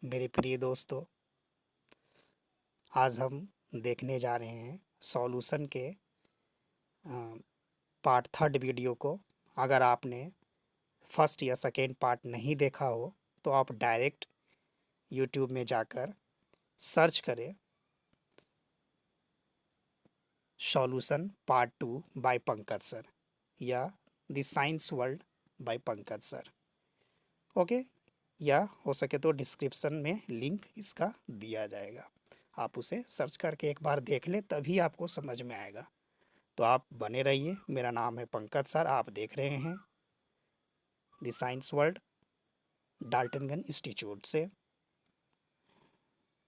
मेरे प्रिय दोस्तों, आज हम देखने जा रहे हैं सॉल्यूशन के पार्ट थर्ड वीडियो को। अगर आपने फर्स्ट या सेकेंड पार्ट नहीं देखा हो तो आप डायरेक्ट यूट्यूब में जाकर सर्च करें solution part two by Pankaj sir या the science world by Pankaj sir. Okay, या हो सके तो डिस्क्रिप्शन में लिंक इसका दिया जाएगा, आप उसे सर्च करके एक बार देख लें, तभी आपको समझ में आएगा। तो आप बने रहिए। मेरा नाम है पंकज सर, आप देख रहे हैं the science world Daltonganj institute से।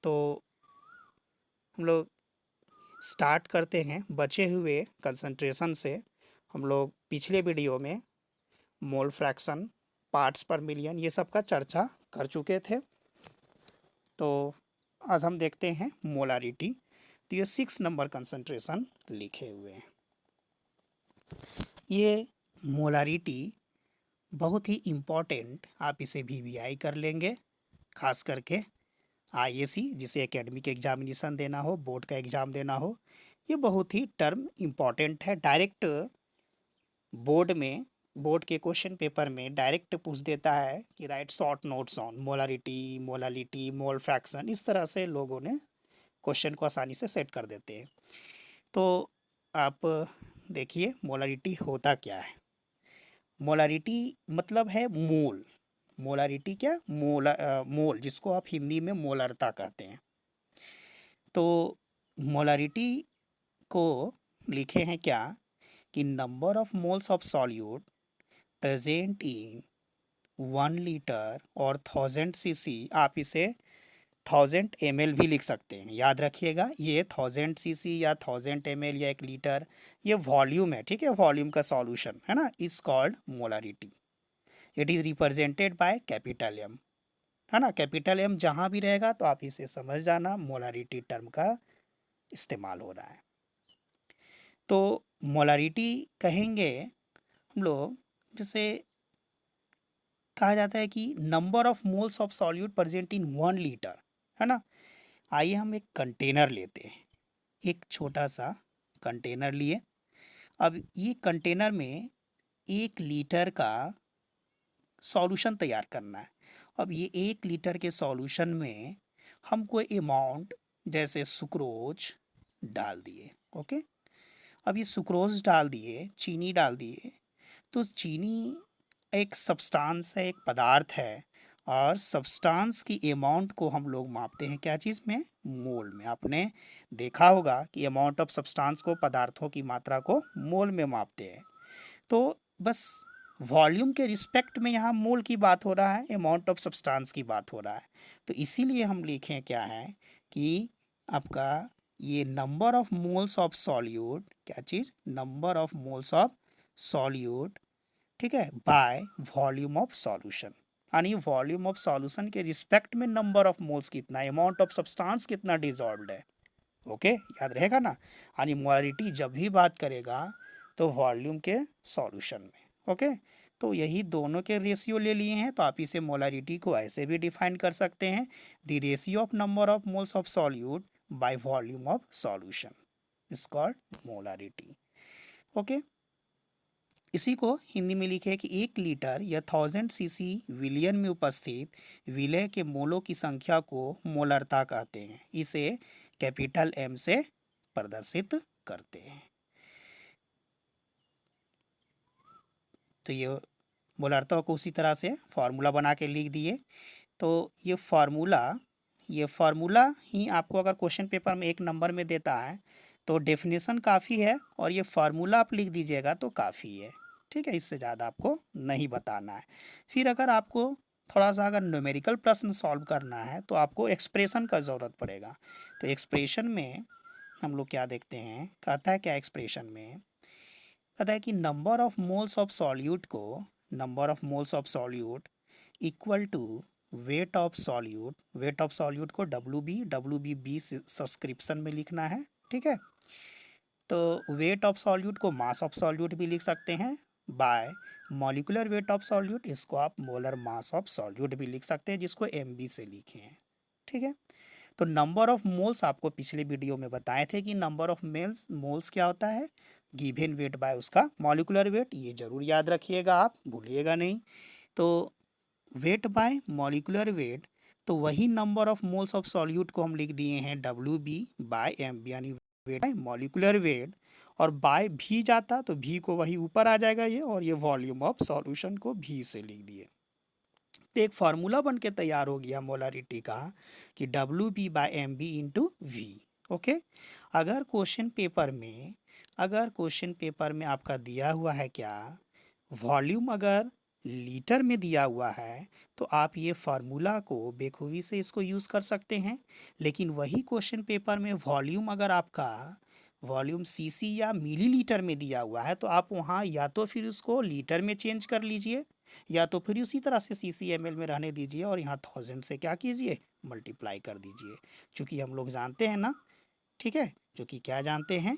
तो हम लोग स्टार्ट करते हैं बचे हुए कंसंट्रेशन से। हम लोग पिछले वीडियो में मोल फ्रैक्शन, पार्ट्स पर मिलियन, ये सब का चर्चा कर चुके थे। तो आज हम देखते हैं मोलारिटी। तो ये 6 नंबर कंसंट्रेशन लिखे हुए हैं। ये मोलारिटी बहुत ही इम्पॉर्टेंट, आप इसे वीवीआई कर लेंगे, खास करके आईएसी जिसे एकेडमिक एग्जामिनेशन देना हो, बोर्ड का एग्ज़ाम देना हो, ये बहुत ही टर्म इम्पॉर्टेंट है। डायरेक्ट बोर्ड के क्वेश्चन पेपर में डायरेक्ट पूछ देता है कि right short notes on molarity, molality, mole fraction, इस तरह से लोगों ने क्वेश्चन को आसानी से सेट कर देते हैं। तो आप देखिए मोलारिटी होता क्या है। मोलारिटी मतलब है मोल। मोलारिटी क्या? मोल, जिसको आप हिंदी में मोलरता कहते हैं। तो मोलारिटी को लिखे हैं क्या कि number of moles of solute present in 1 litre और 1000 cc। आप इसे 1000 ml भी लिख सकते हैं। याद रखिएगा, ये 1000 cc या 1000 ml या 1 लीटर, ये वॉल्यूम है, ठीक है, वॉल्यूम का सॉल्यूशन है ना, is called molarity. It is represented by capital M, है ना। कैपिटल एम जहाँ भी रहेगा तो आप इसे समझ जाना मोलारिटी टर्म का इस्तेमाल हो रहा है। तो मोलारिटी कहेंगे हम लोग, जैसे कहा जाता है कि number of moles of solute present in 1 litre, है ना। आइए हम एक कंटेनर लेते हैं, एक छोटा सा कंटेनर लिए। अब ये कंटेनर में 1 लीटर का सॉल्यूशन तैयार करना है। अब ये 1 लीटर के सॉल्यूशन में हम कोई अमाउंट जैसे सुक्रोज डाल दिए। ओके, अब ये सुक्रोज डाल दिए, चीनी डाल दिए। तो चीनी एक सब्सटेंस है, एक पदार्थ है, और सब्सटेंस की अमाउंट को हम लोग मापते हैं क्या चीज़ में? मोल में। आपने देखा होगा कि अमाउंट ऑफ सब्सटेंस को, पदार्थों की मात्रा को मोल में मापते हैं। तो बस वॉल्यूम के रिस्पेक्ट में यहाँ मोल की बात हो रहा है, अमाउंट ऑफ सब्सटेंस की बात हो रहा है। तो इसीलिए हम लिखें क्या है कि आपका ये number of moles of solute, क्या चीज़? Number of moles of solute, ठीक है, बाय वॉल्यूम ऑफ सॉल्यूशन। यानी वॉल्यूम ऑफ सॉल्यूशन के रिस्पेक्ट में नंबर ऑफ मोल्स कितना है, अमाउंट ऑफ सब्सटेंस कितना डिजॉल्व्ड है। ओके, याद रहेगा ना। यानी मोलारिटी जब भी बात करेगा तो वॉल्यूम के सॉल्यूशन में। ओके, तो यही दोनों के रेशियो ले लिए हैं, तो आप इसे मोलारिटी को ऐसे भी डिफाइन कर सकते हैं, the ratio of number of moles of solute bye volume of solution is called molarity. Okay, इसी को हिंदी में लिखे कि 1 लीटर या 1000 cc विलियन में उपस्थित विलय के मोलों की संख्या को मोलरता कहते हैं। इसे कैपिटल एम से प्रदर्शित करते हैं। तो ये मोलरता को उसी तरह से फार्मूला बना के लिख दिए। तो ये फार्मूला ही आपको अगर क्वेश्चन पेपर में 1 नंबर में देता है तो डेफिनेशन काफ़ी है, और ये फार्मूला आप लिख दीजिएगा तो काफ़ी है, ठीक है। इससे ज़्यादा आपको नहीं बताना है। फिर अगर आपको थोड़ा सा अगर न्यूमेरिकल प्रश्न सॉल्व करना है तो आपको एक्सप्रेशन का ज़रूरत पड़ेगा। तो एक्सप्रेशन में हम लोग क्या देखते हैं, कहता है क्या एक्सप्रेशन में, कहता है कि number of moles of solute को, number of moles of solute equal to weight of solute. Weight of solute को डब्ल्यू बी सब्सक्रिप्शन में लिखना है, ठीक है। तो वेट ऑफ सॉल्यूट को मास ऑफ सॉल्यूट भी लिख सकते हैं bye molecular wait of solute, इसको आप मोलर मास ऑफ सॉल्यूट भी लिख सकते हैं, जिसको एम बी से लिखे हैं। ठीक है। तो नंबर ऑफ मोल्स आपको पिछले वीडियो में बताए थे कि नंबर ऑफ मोल्स क्या होता है, गिवन वेट बाय उसका मॉलिक्यूलर वेट, ये जरूर याद रखिएगा, आप भूलिएगा नहीं। तो वेट बाय मॉलिक्यूलर वेट, तो वही number of moles of solute को हम लिख दिए हैं W B by M B, यानी वेट बाय मॉलिक्यूलर वेट, और बाय भी जाता तो भी को वही ऊपर आ जाएगा ये, और ये वॉल्यूम ऑफ सॉल्यूशन को भी से लिख दिए। तो एक फार्मूला बन के तैयार हो गया मोलारिटी का कि W B by M B into V. Okay, अगर क्वेश्चन पेपर में आपका दिया हुआ है क्या, वॉल्यूम अगर लीटर में दिया हुआ है, तो आप ये फार्मूला को बेखूबी से इसको यूज़ कर सकते हैं। लेकिन वही क्वेश्चन पेपर में वॉल्यूम अगर आपका वॉल्यूम सीसी या मिलीलीटर में दिया हुआ है, तो आप वहाँ या तो फिर उसको लीटर में चेंज कर लीजिए, या तो फिर उसी तरह से सीसी एमएल में रहने दीजिए, और यहाँ 1000 से क्या कीजिए, मल्टीप्लाई कर दीजिए। क्योंकि हम लोग जानते हैं ना, ठीक है, जो कि क्या जानते हैं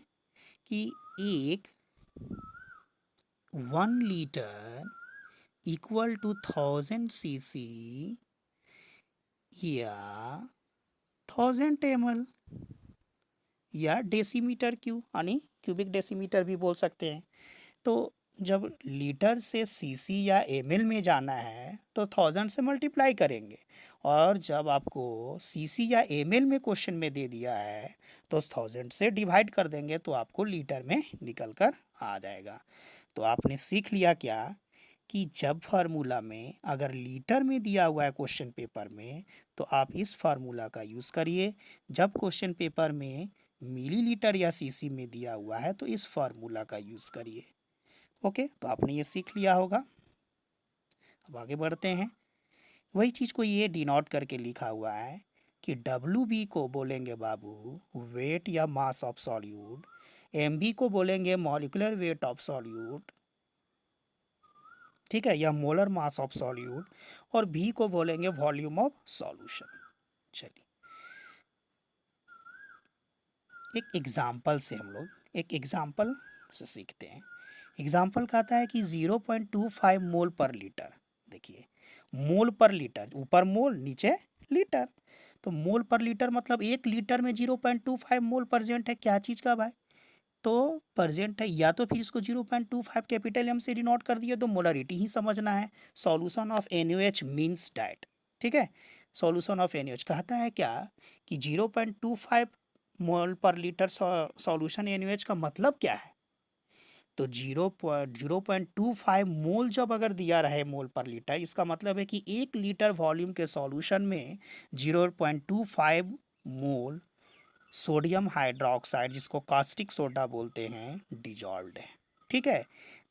कि एक 1 लीटर इक्वल टू 1000 सीसी या 1000 ml या डेसीमीटर क्यू, यानी क्यूबिक डेसीमीटर भी बोल सकते हैं। तो जब लीटर से सीसी या एमएल में जाना है तो 1000 से मल्टीप्लाई करेंगे, और जब आपको सीसी या एमएल में क्वेश्चन में दे दिया है तो 1000 से डिवाइड कर देंगे, तो आपको लीटर में निकल कर आ जाएगा। तो आपने सीख लिया क्या कि जब फार्मूला में अगर लीटर में दिया हुआ है क्वेश्चन पेपर में, तो आप इस फार्मूला का यूज़ करिए। जब क्वेश्चन पेपर में मिलीलीटर या सीसी में दिया हुआ है, तो इस फार्मूला का यूज़ करिए। ओके, तो आपने ये सीख लिया होगा। अब आगे बढ़ते हैं। वही चीज़ को ये डिनोट करके लिखा हुआ है कि डब्ल्यू बी को बोलेंगे बाबू वेट या mass of solute, M B को बोलेंगे मॉलिक्यूलर वेट ऑफ सॉल्यूट, ठीक है, या मोलर मास ऑफ सॉल्यूट, और भी को बोलेंगे वॉल्यूम ऑफ सॉल्यूशन। चलिए एक एग्जाम्पल से हम लोग एक एग्जाम्पल से सीखते हैं। एग्जाम्पल कहता है कि 0.25 मोल पर लीटर। देखिए, मोल पर लीटर, ऊपर मोल नीचे लीटर, तो मोल पर लीटर मतलब 1 लीटर में 0.25 मोल प्रेजेंट है, क्या चीज़ का भाई, तो प्रेजेंट है। या तो फिर इसको 0.25 कैपिटल एम से डिनोट कर दिए, तो मोलरिटी ही समझना है। Solution of NaOH means that, ठीक है, सॉल्यूशन ऑफ NaOH कहता है क्या कि 0.25 मोल पर लीटर सॉल्यूशन NaOH का मतलब क्या है, तो 0.25 मोल जब अगर दिया रहे मोल पर लीटर, इसका मतलब है कि 1 लीटर वॉल्यूम के सॉल्यूशन में 0.25 मोल सोडियम हाइड्रोक्साइड, जिसको कास्टिक सोडा बोलते हैं, डिजॉल्व्ड है। ठीक है,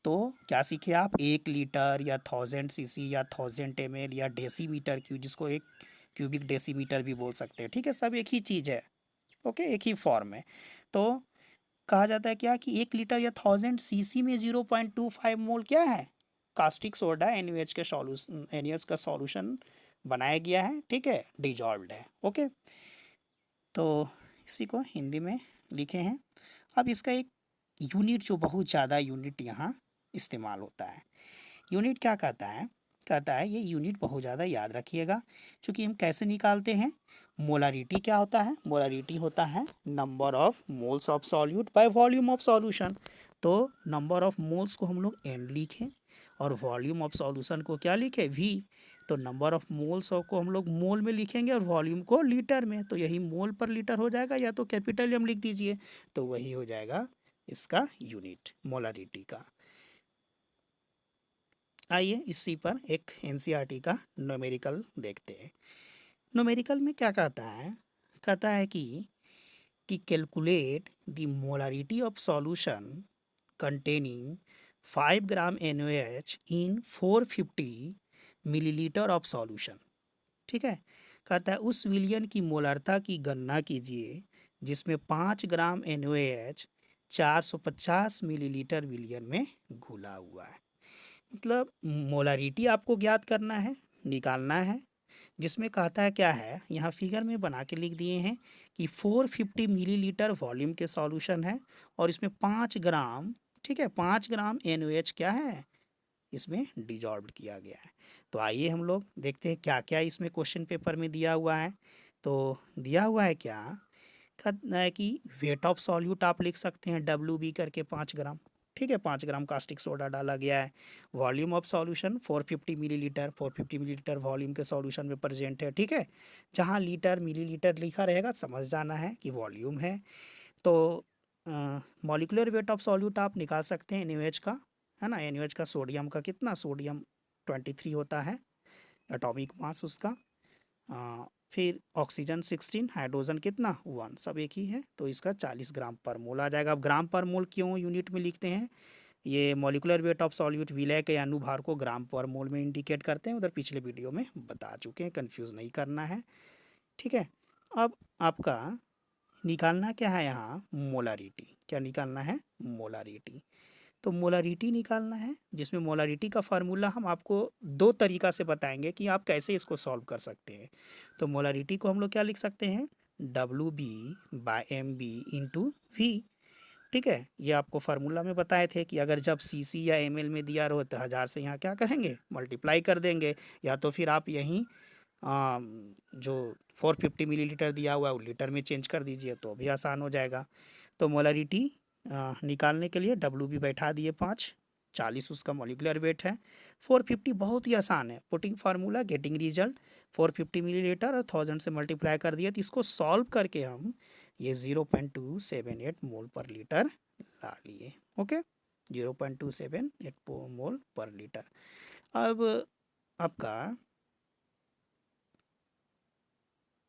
तो क्या सीखे आप, 1 लीटर या 1000 सीसी या 1000 ml या डेसीमीटर क्यू, जिसको एक क्यूबिक डेसीमीटर भी बोल सकते हैं, ठीक है, सब एक ही चीज़ है। ओके, एक ही फॉर्म है। तो कहा जाता है क्या कि 1 लीटर या 1000 सीसी में 0.25 मोल क्या है, कास्टिक सोडा NaOH के सॉल्यूशन, NaOH का सॉल्यूशन बनाया गया है, ठीक है, डिजॉल्व्ड है। ओके, तो इसी को हिंदी में लिखे हैं। अब इसका एक यूनिट, जो बहुत ज़्यादा यूनिट यहाँ इस्तेमाल होता है, यूनिट क्या कहता है ये यूनिट बहुत ज़्यादा याद रखिएगा। क्योंकि हम कैसे निकालते हैं, मोलारिटी क्या होता है, मोलारिटी होता है number of moles of solute bye volume of solution. तो नंबर ऑफ मोल्स को हम लोग n लिखें, और वॉल्यूम ऑफ सॉल्यूशन को क्या लिखें, v। तो नंबर ऑफ मोल्स को हम लोग मोल में लिखेंगे, और वॉल्यूम को लीटर में, तो यही मोल पर लीटर हो जाएगा, या तो कैपिटल M लिख दीजिए, तो वही हो जाएगा इसका यूनिट मोलारिटी का। आइए इसी पर एक NCERT का न्यूमेरिकल देखते हैं। न्यूमेरिकल में क्या कहता है कि calculate the molarity of solution containing 5 gram NaOH in 450 millilitre of solution. ठीक है, कहता है उस विलयन की मोलारता की गणना कीजिए जिसमें 5 ग्राम NaOH 450 मिलीलीटर विलयन में घुला हुआ है। मतलब मोलारिटी आपको ज्ञात करना है, निकालना है, जिसमें कहता है क्या है, यहाँ फिगर में बना के लिख दिए हैं कि 450 मिलीलीटर वॉल्यूम के सॉल्यूशन है, और इसमें 5 ग्राम, ठीक है, 5 ग्राम NaOH क्या है, इसमें डिजॉल्व किया गया है। तो आइए हम लोग देखते हैं क्या क्या इसमें क्वेश्चन पेपर में दिया हुआ है। तो दिया हुआ है क्या, कहना है कि वेट ऑफ सॉल्यूट आप लिख सकते हैं WB करके 5 ग्राम, ठीक है, 5 ग्राम कास्टिक सोडा डाला गया है। Volume of solution 450 millilitre, 450 millilitre volume के सॉल्यूशन में प्रेजेंट है, ठीक है। जहाँ लीटर मिलीलीटर लिखा रहेगा समझ जाना है कि वॉल्यूम है। तो मॉलिक्यूलर वेट ऑफ सॉल्यूट आप निकाल सकते हैं NaOH का, है ना। NaOH का सोडियम का कितना, सोडियम 23 होता है एटॉमिक मास उसका। फिर ऑक्सीजन 16, हाइड्रोजन कितना 1, सब एक ही है, तो इसका 40 ग्राम पर मोल आ जाएगा। अब ग्राम पर मोल क्यों यूनिट में लिखते हैं, ये मॉलिक्यूलर वेट ऑफ सॉल्यूट विलय के अनुभार को ग्राम पर मोल में इंडिकेट करते हैं, उधर पिछले वीडियो में बता चुके हैं, कंफ्यूज नहीं करना है, ठीक है। अब आपका निकालना क्या है यहाँ, मोलारिटी। क्या निकालना है, मोलारिटी। तो मोलारिटी निकालना है, जिसमें मोलारिटी का फार्मूला हम आपको दो तरीका से बताएंगे कि आप कैसे इसको सॉल्व कर सकते हैं। तो मोलारिटी को हम लोग क्या लिख सकते हैं, WB/MB इंटू V, ठीक है। ये आपको फार्मूला में बताए थे कि अगर जब CC या ml में दिया रहो तो 1000 से यहाँ क्या करेंगे, मल्टीप्लाई कर देंगे, या तो फिर आप यहीं जो 450 मिलीलीटर दिया हुआ है वो लीटर में चेंज कर दीजिए तो भी आसान हो जाएगा। तो मोलारिटी निकालने के लिए WB बैठा दिए 5, 40 उसका मॉलिक्यूलर वेट है, 450 बहुत ही आसान है, putting formula getting result, 450 millilitre और 1000 से मल्टीप्लाई कर दिए, तो इसको सॉल्व करके हम ये 0.278 मोल पर लीटर ला लिए, ओके, 0.278 मोल पर लीटर। अब आपका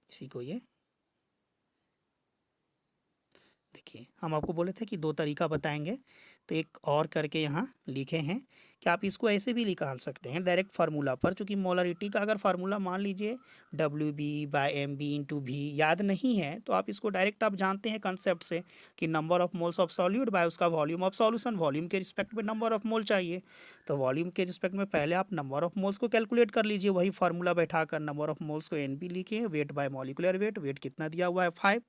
इसी को ये देखिए, हम आपको बोले थे कि दो तरीका बताएंगे, तो एक और करके यहाँ लिखे हैं कि आप इसको ऐसे भी निकाल सकते हैं डायरेक्ट फार्मूला पर, चूँकि मोलारिटी का अगर फार्मूला मान लीजिए WB/MB इंटू V याद नहीं है, तो आप इसको डायरेक्ट आप जानते हैं कंसेप्ट से कि number of moles of solute by उसका वॉल्यूम ऑफ सॉल्यूशन, वॉल्यूम के रिस्पेक्ट में नंबर ऑफ मोल चाहिए, तो वॉल्यूम के रिस्पेक्ट में पहले आप नंबर ऑफ मोल्स को कैलकुलेट कर लीजिए, वही फार्मूला बैठा कर नंबर ऑफ मोल्स को NP लिखे, weight by molecular weight, weight कितना दिया हुआ है 5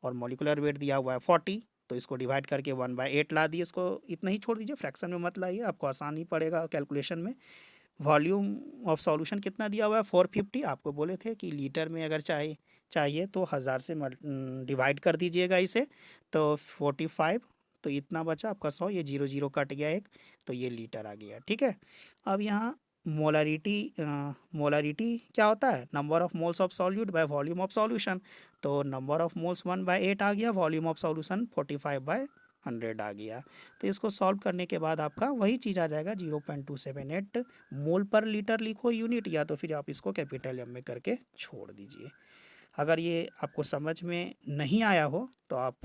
और मॉलिक्यूलर वेट दिया हुआ है 40, तो इसको डिवाइड करके 1/8 ला दिए, इसको इतना ही छोड़ दीजिए, फ्रैक्शन में मत लाइए, आपको आसान ही पड़ेगा कैलकुलेशन में। वॉल्यूम ऑफ सॉल्यूशन कितना दिया हुआ है 450, आपको बोले थे कि लीटर में अगर चाहिए तो 1000 से डिवाइड कर दीजिएगा इसे, तो 45, तो इतना बचा आपका 100, ये 0 0 कट गया एक, तो ये लीटर आ गया, ठीक है। अब यहाँ मोलारिटी क्या होता है, number of moles of solute bye volume of solution, तो नंबर ऑफ मोल्स 1/8 आ गया, वॉल्यूम ऑफ सॉल्यूशन 45/100 आ गया। तो इसको सॉल्व करने के बाद आपका वही चीज़ आ जाएगा 0.278 मोल पर लीटर लिखो यूनिट, या तो फिर आप इसको कैपिटल M में करके छोड़ दीजिए। अगर ये आपको समझ में नहीं आया हो तो आप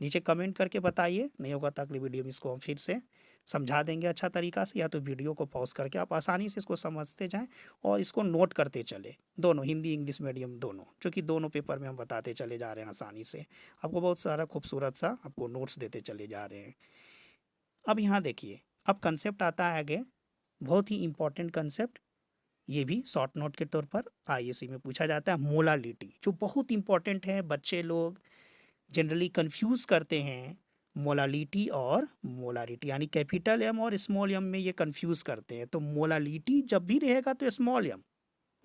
नीचे कमेंट करके बताइए, नहीं होगा तो अगली वीडियो में इसको हम फिर से समझा देंगे अच्छा तरीका से, या तो वीडियो को पॉज करके आप आसानी से इसको समझते जाएं और इसको नोट करते चले, दोनों हिंदी इंग्लिश मीडियम दोनों, क्योंकि दोनों पेपर में हम बताते चले जा रहे हैं आसानी से, आपको बहुत सारा खूबसूरत सा आपको नोट्स देते चले जा रहे हैं। अब यहाँ देखिए, अब कंसेप्ट आता है आगे, बहुत ही इंपॉर्टेंट कंसेप्ट, ये भी शॉर्ट नोट के तौर पर ISC में पूछा जाता है, मोलालिटी, जो बहुत इंपॉर्टेंट है, बच्चे लोग जनरली कंफ्यूज करते हैं मोलालिटी और मोलारिटी, यानी कैपिटल M और स्मॉल m में ये कंफ्यूज करते हैं। तो मोलालिटी जब भी रहेगा तो स्मॉल m,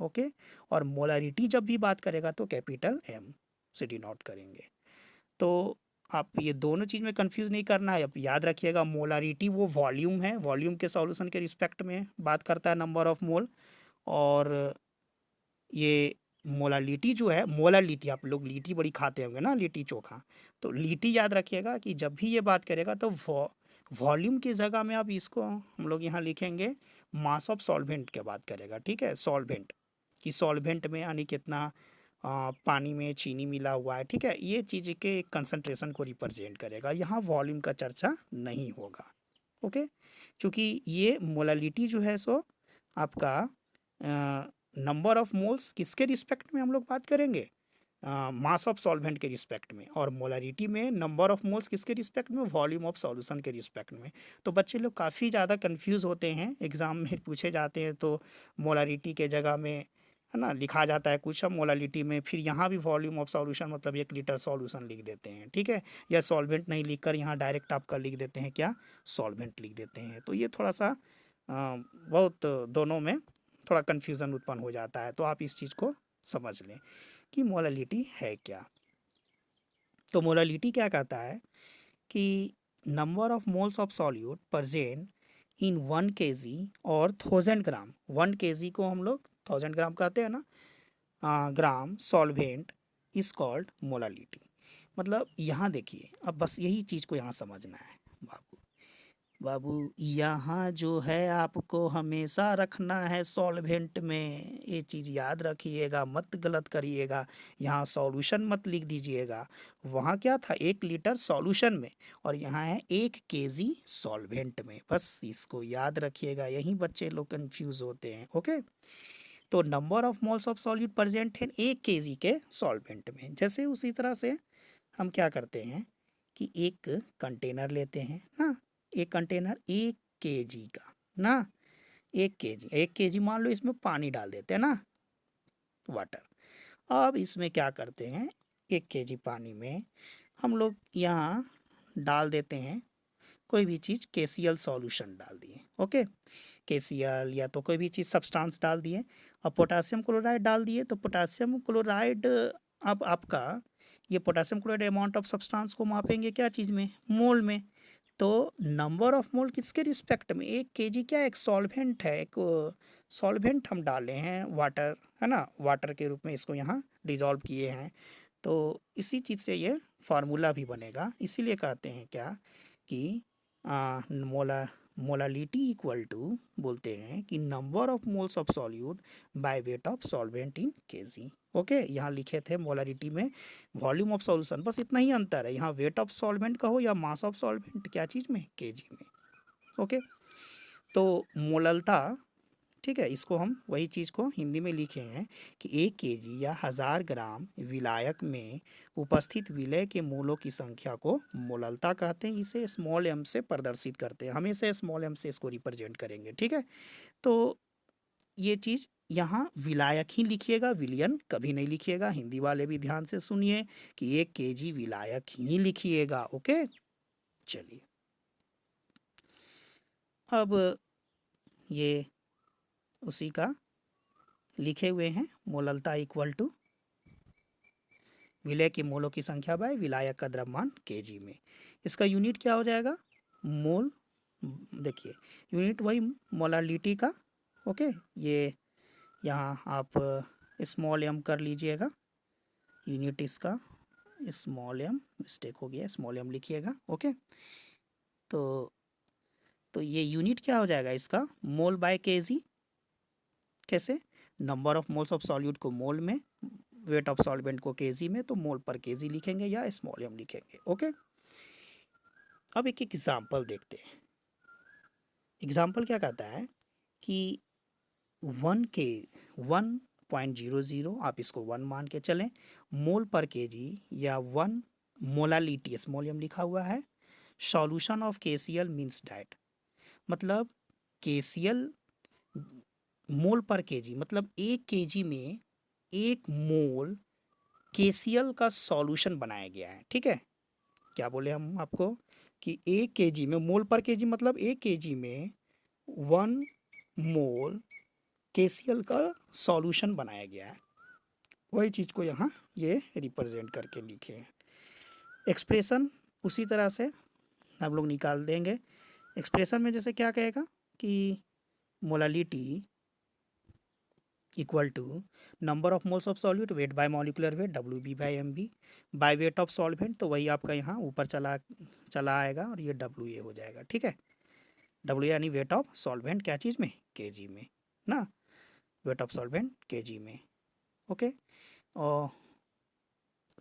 ओके, और मोलारिटी जब भी बात करेगा तो कैपिटल M से डिनोट करेंगे। तो आप ये दोनों चीज़ में कंफ्यूज नहीं करना है। अब याद रखिएगा, मोलारिटी वो वॉल्यूम है, वॉल्यूम के सॉल्यूशन के रिस्पेक्ट में बात करता है, नंबर ऑफ मोल, और ये मोलालिटी जो है, मोलालिटी आप लोग लिट्टी बड़ी खाते होंगे ना, लिट्टी चोखा, तो लिट्टी याद रखिएगा कि जब भी ये बात करेगा तो वॉल्यूम की जगह में आप इसको हम लोग यहाँ लिखेंगे मास ऑफ सॉल्वेंट के बात करेगा, ठीक है, सॉल्वेंट कि सॉल्वेंट में यानी कितना पानी में चीनी मिला हुआ है, ठीक है, ये चीज़ के कंसंट्रेशन को रिप्रेजेंट करेगा, यहाँ वॉल्यूम का चर्चा नहीं होगा, ओके। चूँकि ये मोलालिटी जो है सो आपका नंबर ऑफ मोल्स किसके रिस्पेक्ट में हम लोग बात करेंगे, मास ऑफ सॉल्वेंट के रिस्पेक्ट में, और मोलारिटी में नंबर ऑफ मोल्स किसके रिस्पेक्ट में, वॉल्यूम ऑफ सॉल्यूशन के रिस्पेक्ट में। तो बच्चे लोग काफ़ी ज़्यादा कंफ्यूज होते हैं, एग्ज़ाम में पूछे जाते हैं तो मोलारिटी के जगह में, है ना, लिखा जाता है कुछ, अब मोलालिटी में फिर यहाँ भी वॉल्यूम ऑफ सॉल्यूशन मतलब 1 लीटर सॉल्यूशन लिख देते हैं, ठीक है, या सॉल्वेंट नहीं लिख कर यहाँ डायरेक्ट आपका लिख देते हैं क्या, सॉल्वेंट लिख देते हैं। तो ये थोड़ा सा बहुत दोनों में थोड़ा कन्फ्यूज़न उत्पन्न हो जाता है, तो आप इस चीज़ को समझ लें कि मोलालिटी है क्या। तो मोलालिटी क्या कहता है कि number of moles of solute present in 1 kg और 1000 ग्राम, 1 kg को हम लोग 1000 ग्राम कहते हैं ना, ग्राम सॉल्वेंट इज कॉल्ड मोलालिटी। मतलब यहाँ देखिए, अब बस यही चीज़ को यहाँ समझना है बाबू। बाबू यहाँ जो है आपको हमेशा रखना है सॉल्वेंट में, ये चीज़ याद रखिएगा, मत गलत करिएगा। यहाँ सॉल्यूशन मत लिख दीजिएगा। वहाँ क्या था 1 लीटर सॉल्यूशन में, और यहाँ है 1 kg सॉल्वेंट में। बस इसको याद रखिएगा, यहीं बच्चे लोग कंफ्यूज होते हैं। ओके, तो number of moles of solute present है 1 kg के सॉल्वेंट में। जैसे उसी तरह से हम क्या करते हैं कि एक कंटेनर लेते हैं ना, एक कंटेनर 1 kg का ना, 1 kg मान लो, इसमें पानी डाल देते हैं ना, वाटर। अब इसमें क्या करते हैं, 1 kg पानी में हम लोग यहाँ डाल देते हैं कोई भी चीज़, KCl सॉल्यूशन डाल दिए। ओके, KCl या तो कोई भी चीज़ सब्सटेंस डाल दिए, और पोटासियम क्लोराइड डाल दिए। तो पोटासियम क्लोराइड, अब आपका ये potassium chloride amount of substance को मापेंगे क्या चीज़ में, मोल में। तो नंबर ऑफ मोल किसके रिस्पेक्ट में, 1 kg क्या एक सॉल्वेंट है, एक सॉल्वेंट हम डाले हैं, वाटर है ना, वाटर के रूप में इसको यहाँ डिजॉल्व किए हैं। तो इसी चीज़ से ये फार्मूला भी बनेगा। इसीलिए कहते हैं क्या कि मोलालिटी इक्वल टू बोलते हैं कि number of moles of solute bye weight of solvent in kg। Okay, यहाँ लिखे थे मोलालिटी में वॉल्यूम ऑफ सॉल्यूशन, बस इतना ही अंतर है। यहाँ वेट ऑफ सॉल्वेंट का हो या मास ऑफ सॉल्वेंट, क्या चीज़ में, kg में। ओके, तो मोललता, ठीक है, इसको हम वही चीज़ को हिंदी में लिखे हैं कि 1 kg या 1000 ग्राम विलायक में उपस्थित विलय के मोलों की संख्या को मोललता कहते हैं। इसे स्मॉल m से प्रदर्शित करते हैं, हमेशा स्मॉल m से इसको रिप्रेजेंट करेंगे। ठीक है, तो ये चीज़ यहाँ विलायक ही लिखिएगा, विलियन कभी नहीं लिखिएगा। हिंदी वाले भी ध्यान से सुनिए कि 1 kg विलायक ही लिखिएगा। ओके, चलिए अब ये उसी का लिखे हुए हैं, मोललता इक्वल टू विलय के मोलों की संख्या बाय विलायक का द्रव्यमान kg में। इसका यूनिट क्या हो जाएगा, मोल। देखिए यूनिट वही मोलालिटी का। ओके, ये यहाँ आप स्मॉल m कर लीजिएगा, यूनिट इसका स्मॉल m, मिस्टेक हो गया, स्मॉल m लिखिएगा। ओके, तो ये यूनिट क्या हो जाएगा इसका, मोल बाय kg। कैसे, number of moles of solute को मोल में, वेट ऑफ सॉल्वेंट को kg में, तो मोल पर kg लिखेंगे या स्मॉल m लिखेंगे। ओके, अब एक एग्जांपल देखते हैं। एग्जांपल क्या कहता है कि 1.00, आप इसको 1 मान के चलें, मोल पर kg या 1 मोलालिटी, स्मॉल m लिखा हुआ है, solution of KCl means that, मतलब KCl मोल पर kg, मतलब 1 kg में 1 मोल KCl का सॉल्यूशन बनाया गया है। ठीक है, क्या बोले हम आपको कि 1 kg में, मोल पर kg मतलब 1 kg में 1 मोल KCl का सॉल्यूशन बनाया गया है। वही चीज़ को यहाँ ये रिप्रेजेंट करके लिखे हैं। एक्सप्रेशन उसी तरह से हम लोग निकाल देंगे। एक्सप्रेशन में जैसे क्या कहेगा कि molality equal to number of moles of solute weight by molecular weight WB by MB by weight of solvent, तो वही आपका यहाँ ऊपर चला आएगा और ये WA हो जाएगा। ठीक है, WA यानी वेट ऑफ सॉल्वेंट क्या चीज़ में, kg में ना, वेट ऑफ सॉल्वेंट kg में। ओके, और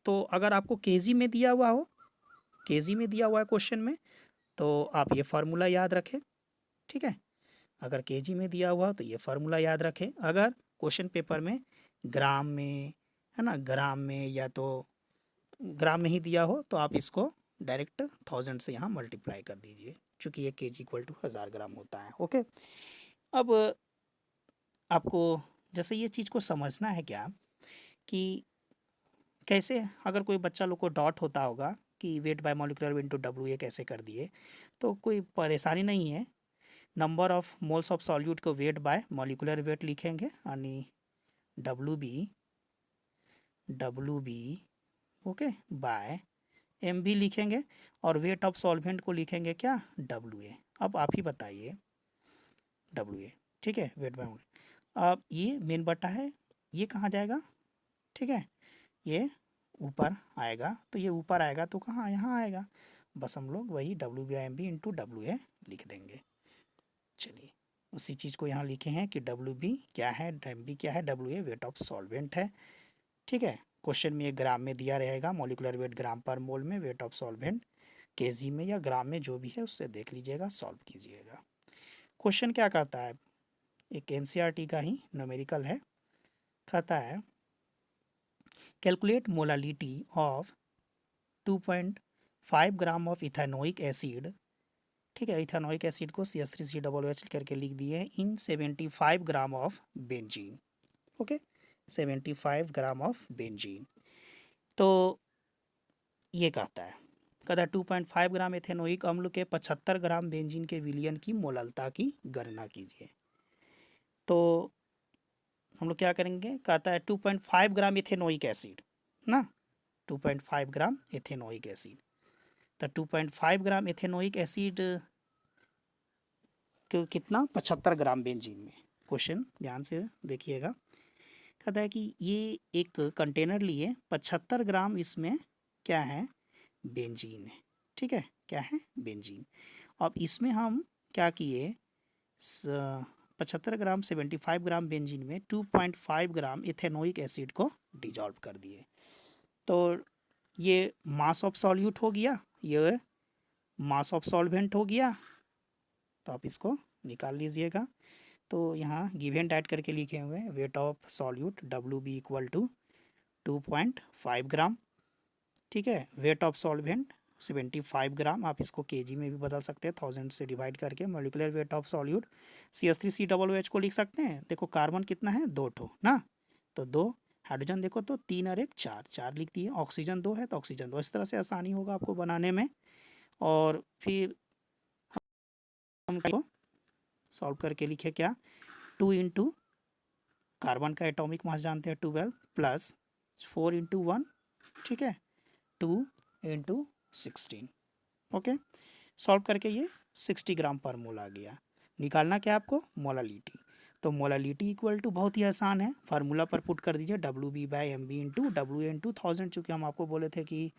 तो अगर आपको kg में दिया हुआ हो, kg में दिया हुआ है क्वेश्चन में, तो आप ये फार्मूला याद रखें। ठीक है, अगर kg में दिया हुआ तो ये फार्मूला याद रखें। अगर क्वेश्चन पेपर में ग्राम में, है ना, ग्राम में या तो ग्राम में ही दिया हो, तो आप इसको डायरेक्ट 1000 से यहाँ मल्टीप्लाई कर दीजिए, चूँकि ये kg इक्वल टू 1000 ग्राम होता है। ओके, अब आपको जैसे ये चीज़ को समझना है क्या कि कैसे, अगर कोई बच्चा लोग को डॉट होता होगा कि wait by molecular weight into WA कैसे कर दिए, तो कोई परेशानी नहीं है। Number of moles of solute को वेट बाय मॉलिक्यूलर वेट लिखेंगे, यानी WB ओके बाय MB लिखेंगे और वेट ऑफ सॉल्वेंट को लिखेंगे क्या WA। अब आप ही बताइए WA ठीक है वेट बाय। अब ये मेन बटा है, ये कहाँ जाएगा ठीक है, ये ऊपर आएगा, तो ये ऊपर आएगा तो कहाँ यहाँ आएगा, बस हम लोग वही WB/MB इंटू WA लिख देंगे। चलिए उसी चीज़ को यहाँ लिखे हैं कि WB क्या है, MB क्या है, WA वेट ऑफ सॉल्वेंट है ठीक है। क्वेश्चन में ये ग्राम में दिया रहेगा, मॉलिकुलर वेट ग्राम पर मोल में, वेट ऑफ सॉल्वेंट केजी में या ग्राम में जो भी है उससे देख लीजिएगा, सॉल्व कीजिएगा। क्वेश्चन क्या कहता है, एक NCERT का ही न्यूमेरिकल है, कहता है calculate molality of 2.5 gram of ethanoic acid ठीक है, इथेनोइक एसिड को CH3COOH करके लिख दिए हैं इन 75 gram of benzene okay 75 gram of benzene. तो ये कहता है 2.5 ग्राम एथेनोइक अम्ल के 75 ग्राम बेंजीन के विलयन की मोललता की गणना कीजिए। तो हम लोग क्या करेंगे, कहता है 2.5 ग्राम एथेनोइक एसिड ना, 2.5 ग्राम एथेनोइक एसिड, तो 2.5 ग्राम एथेनोइक एसिड कितना 75 ग्राम बेंजीन में। क्वेश्चन ध्यान से देखिएगा, कहता है कि ये एक कंटेनर लिए 75 ग्राम इसमें क्या है बेंजीन है ठीक है, क्या है बेंजीन। अब इसमें हम क्या किए 75 ग्राम 75 ग्राम बेंजीन में 2.5 ग्राम इथेनोइक एसिड को डिजॉल्व कर दिए। तो ये मास ऑफ सॉल्यूट हो गया, ये मास ऑफ सॉल्वेंट हो गया, तो आप इसको निकाल लीजिएगा। तो यहाँ गिवन डाइट करके लिखे हुए हैं weight of solute WB equal to 2.5 gram ठीक है, वेट ऑफ सॉल्वेंट 75 ग्राम, आप इसको केजी में भी बदल सकते हैं 1000 से डिवाइड करके। Molecular weight of solute CH3COOH को लिख सकते हैं, देखो कार्बन कितना है 2 ठो ना, तो 2 हाइड्रोजन देखो तो 3 और 1 4, 4 लिख दिए, ऑक्सीजन 2 है तो ऑक्सीजन 2, इस तरह से आसानी होगा आपको बनाने में। और फिर हम को सॉल्व करके लिखे क्या 2 इंटू कार्बन का एटॉमिक मास जानते हैं 12 प्लस 4 इंटू 1 ठीक है 2 इंटू 16 ओके। सॉल्व करके ये 60 ग्राम पर मोल आ गया। निकालना क्या आपको मोलालिटी, तो मोलालिटी इक्वल टू बहुत ही आसान है, फार्मूला पर पुट कर दीजिए WB/MB इंटू WA इंटू 1000, चूँकि हम आपको बोले थे कि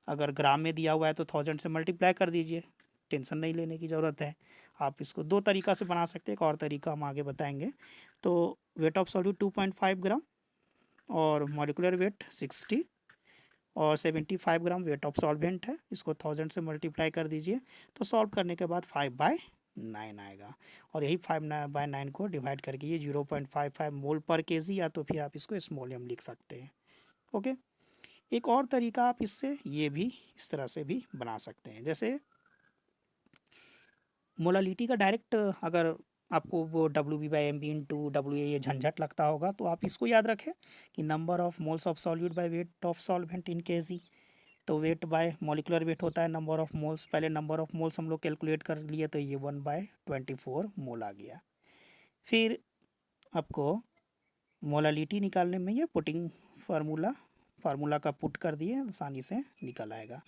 अगर ग्राम में दिया हुआ है तो 1000 से मल्टीप्लाई कर दीजिए, टेंशन नहीं लेने की ज़रूरत है। आप इसको दो तरीक़ा से बना सकते हैं, एक और तरीका हम आगे बताएंगे। तो वेट ऑफ सॉल्यूट 2.5 ग्राम और मॉलिक्यूलर वेट 60 और 75 ग्राम वेट ऑफ सॉल्वेंट है, इसको 1000 से मल्टीप्लाई कर दीजिए, तो सॉल्व करने के बाद 5/9 आएगा, और यही 5/9 को डिवाइड करके ये 0.55 मोल पर केजी, या तो फिर आप इसको स्मॉलियम लिख सकते हैं ओके। एक और तरीका आप इससे ये भी इस तरह से भी बना सकते हैं, जैसे मोलालिटी का डायरेक्ट अगर आपको वो WB/MB इंटू WA ये झंझट लगता होगा, तो आप इसको याद रखें कि number of moles of solute bye weight of solvent in KG, तो वेट बाय मॉलिकुलर वेट होता है नंबर ऑफ मोल्स, पहले नंबर ऑफ मोल्स हम लोग कैलकुलेट कर लिए, तो ये 1/24 मोल आ गया। फिर आपको मोलालिटी निकालने में ये पुटिंग फार्मूला का पुट कर दिए, आसानी से निकल आएगा।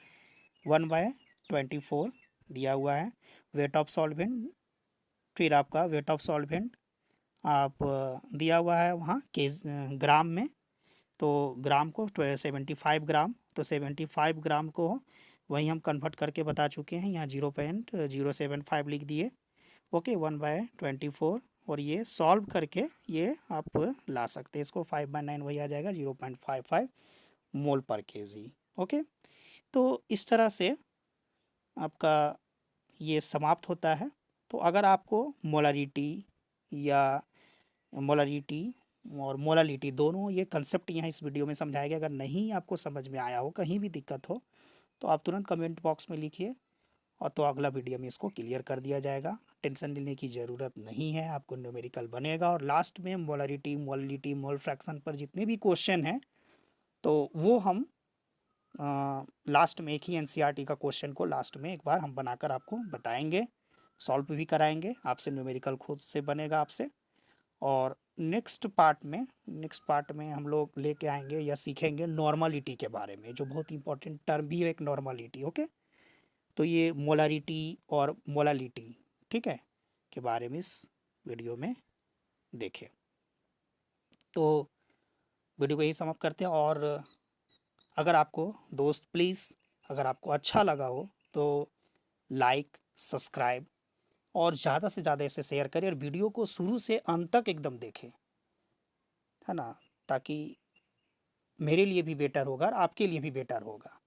1/24 दिया हुआ है, वेट ऑफ सॉल्वेंट, फिर आपका वेट ऑफ सॉल्वेंट आप दिया हुआ है वहाँ के ग्राम में, तो ग्राम को 75 ग्राम, तो 75 ग्राम को वहीं हम कन्वर्ट करके बता चुके हैं, यहाँ 0.075 लिख दिए ओके 1/24, और ये सॉल्व करके ये आप ला सकते हैं, इसको 5/9 वही आ जाएगा 0.55 मोल पर केजी ओके। तो इस तरह से आपका ये समाप्त होता है। तो अगर आपको मोलारिटी या मोलारिटी और मोलालिटी दोनों ये कंसेप्ट यहाँ इस वीडियो में समझाया गया, अगर नहीं आपको समझ में आया हो, कहीं भी दिक्कत हो, तो आप तुरंत कमेंट बॉक्स में लिखिए, और तो अगला वीडियो में इसको क्लियर कर दिया जाएगा। टेंशन लेने की ज़रूरत नहीं है, आपको न्यूमेरिकल बनेगा, और लास्ट में मोलारिटी मोल फ्रैक्शन पर जितने भी क्वेश्चन हैं, तो वो हम लास्ट में एक ही NCERT का क्वेश्चन को लास्ट में एक बार हम बनाकर आपको बताएंगे, सॉल्व भी कराएंगे आपसे, न्यूमेरिकल खुद से बनेगा आपसे। और नेक्स्ट पार्ट में हम लोग लेके आएंगे या सीखेंगे नॉर्मलिटी के बारे में, जो बहुत इंपॉर्टेंट टर्म भी है एक नॉर्मलिटी। ओके, तो ये मोलारिटी और मोलालिटी, ठीक है, के बारे में इस वीडियो में देखें। तो वीडियो को यही समाप्त करते हैं। और अगर आपको दोस्त प्लीज़, अगर आपको अच्छा लगा हो तो लाइक, सब्सक्राइब और ज़्यादा से ज़्यादा इसे शेयर करें और वीडियो को शुरू से अंत तक एकदम देखें, है ना, ताकि मेरे लिए भी बेटर होगा और आपके लिए भी बेटर होगा।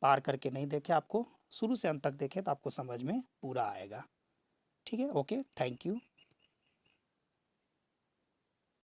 पार करके नहीं देखें, आपको शुरू से अंत तक देखें तो आपको समझ में पूरा आएगा। ठीक है, ओके, थैंक यू।